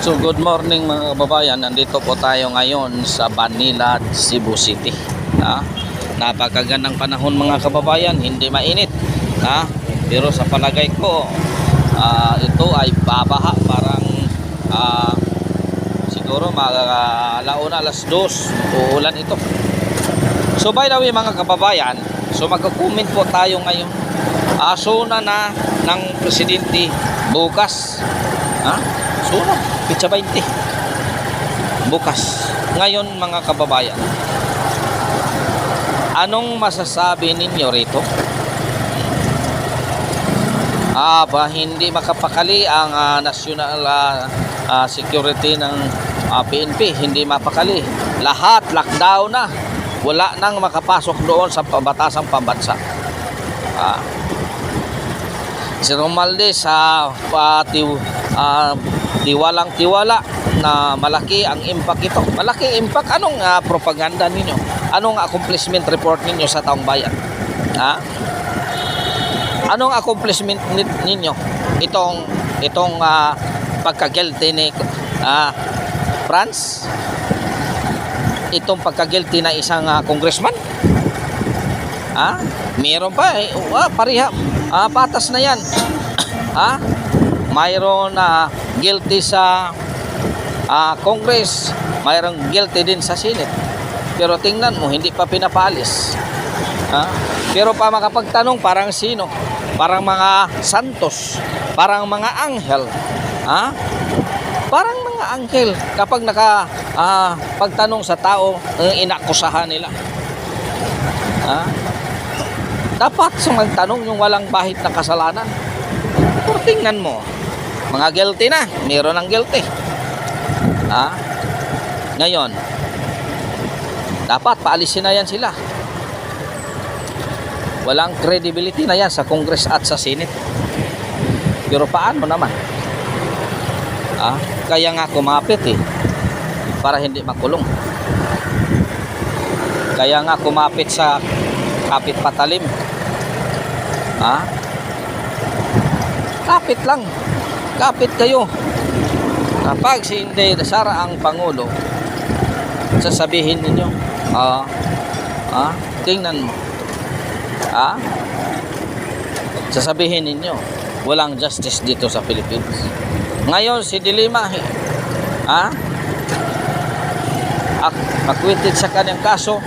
So good morning mga kababayan, nandito po tayo ngayon sa Banilad, Cebu City. Napakagandang panahon mga kababayan, hindi mainit. Pero sa palagay ko, ito ay babaha, parang siguro alauna alas 2, uulan ito. So by the way mga kababayan, so magko-comment po tayo ngayon. Suna na ng presidente bukas. Suna, pitsa 20 bukas. Ngayon mga kababayan, anong masasabi ninyo rito? Hindi makapakali ang national security ng PNP, hindi mapakali. Lahat lockdown na, wala nang makapasok doon sa batasang pambansa. Si Romualdez tiwalang tiwala na malaki ang impact ito. Malaki impact. Anong propaganda ninyo? Anong accomplishment report ninyo sa taong bayan? Anong accomplishment ninyo? Itong pagka-guilty ni France? Itong pagka-guilty na isang congressman? Meron pa pariha. Patas na yan. Mayroon guilty sa Congress, mayroong guilty din sa Senate. Pero tingnan mo, hindi pa pinapaalis. Pero pa makapagtanong, parang sino? Parang mga santos, parang mga anghel. Parang mga anghel kapag pagtanong sa tao, inakusahan nila. Dapat sa magtanong yung walang bahid na kasalanan. Pero tingnan mo, mga guilty na, meron ng guilty. Ngayon, dapat paalisin na yan sila. Walang credibility na yan sa Congress at sa Senate. Pero paano naman? Kaya nga kumapit para hindi makulong. Kaya nga kumapit sa kapit patalim. Kapit lang. Kapit kayo. Kapag si Inday Sara ang Pangulo, sasabihin ninyo, tingnan mo. Sasabihin ninyo, walang justice dito sa Philippines. Ngayon, si Dilima, acquitted sa kanyang kaso.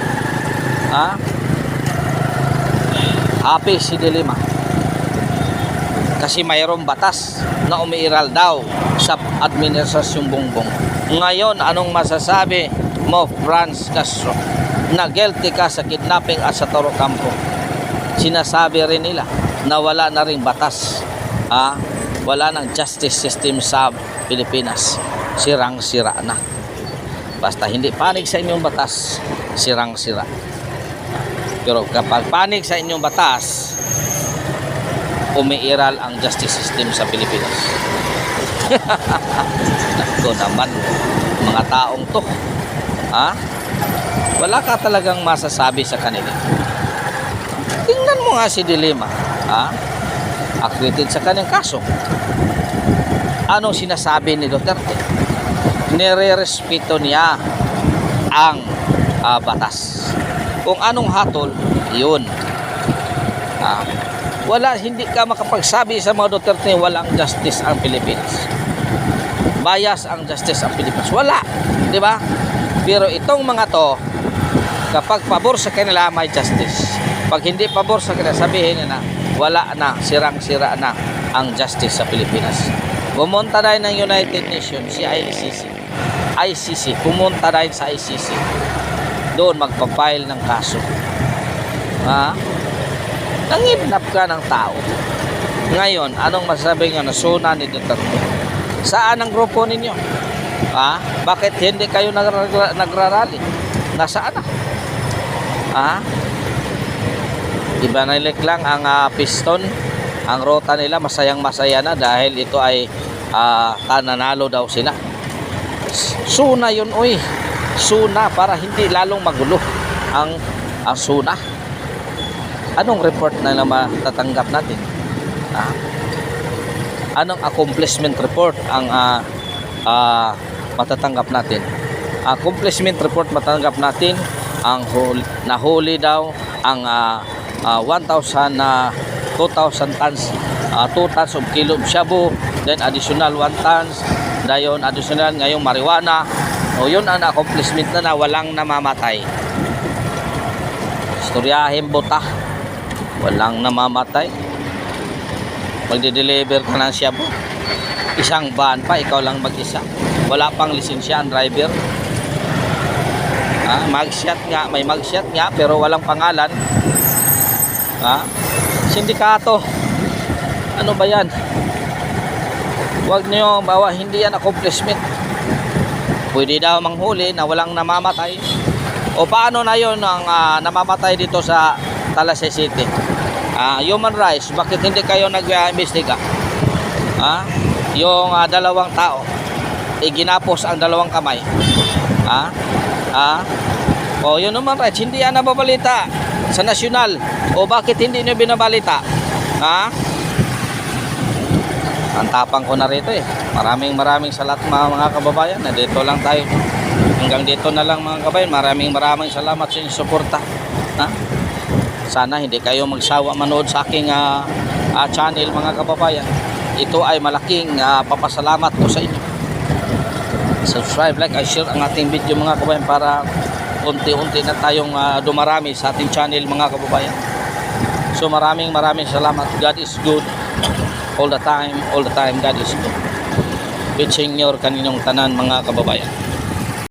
Happy si Dilima. Kasi mayroong batas na umiiral daw sa administrasyong Bongbong. Ngayon, anong masasabi mo, Franz Castro, na guilty ka sa kidnapping at sa Toro Campo? Sinasabi rin nila na wala na ring batas. Wala nang justice system sa Pilipinas. Sirang-sira na. Basta hindi panig sa inyong batas, sirang-sira. Pero kapag panig sa inyong batas, umiiral ang justice system sa Pilipinas. Ito naman, mga taong to. Wala ka talagang masasabi sa kanila. Tingnan mo nga si Dilima. Acquitted sa kanyang kaso. Anong sinasabi ni Duterte? Nire-respeto niya ang batas. Kung anong hatol, yun. Hindi ka makapagsabi sa mga Duterte walang justice ang Pilipinas. Bias ang justice ang Pilipinas. Wala. Di ba? Pero itong mga to, kapag pabor sa kanila, may justice. Pag hindi pabor sa kanila, sabihin nila na wala na, sirang-sira na ang justice sa Pilipinas. Pumunta na ng United Nations, si ICC. Pumunta na sa ICC. Doon magpapile ng kaso. Nangidnap ka ng tao. Ngayon, anong masasabi nyo na suna ni Duterte? Saan ang grupo ninyo? Bakit hindi kayo nagrarally? Nasaan na? Iba na lang ang piston. Ang rota nila masayang masaya na dahil ito ay nanalo daw sila. Suna yun, Suna para hindi lalong magulo ang suna. Anong report na matatanggap natin? Anong accomplishment report ang matatanggap natin. Accomplishment report matatanggap natin ang nahuli daw ang 2,000 tons 2 tons of kilo of shabu, then additional 1 tons, dayon additional ngayong marijuana. O yun ang accomplishment na walang namamatay. Istoryahin buta, walang namamatay. Magde-deliver ka ng shabu, isang van pa, ikaw lang mag-isa, wala pang lisensya ang driver. Magshot nga, may magshot nga pero walang pangalan. Sindikato, ano ba yan? Huwag nyo bawa, hindi yan accomplishment. Pwede daw manghuli na walang namamatay. O paano na yun ang namamatay dito sa Talasay City? Human rights, bakit hindi kayo nag-imbestiga? Yung dalawang tao, ginapos ang dalawang kamay. O yun human rights, hindi yan nababalita sa nasyonal. O bakit hindi nyo binabalita? Ang tapang ko na rito eh. Maraming salamat mga kababayan. Dito lang tayo. Hanggang dito na lang mga kababayan. Maraming salamat sa inyong suporta. Sana hindi kayo magsawa manood sa aking channel mga kababayan. Ito ay malaking papasalamat ko sa inyo. Subscribe, like, and share ang ating video mga kababayan para unti-unti na tayong dumarami sa ating channel mga kababayan. So maraming salamat. God is good all the time God is good. With Senior kaninyong tanan mga kababayan.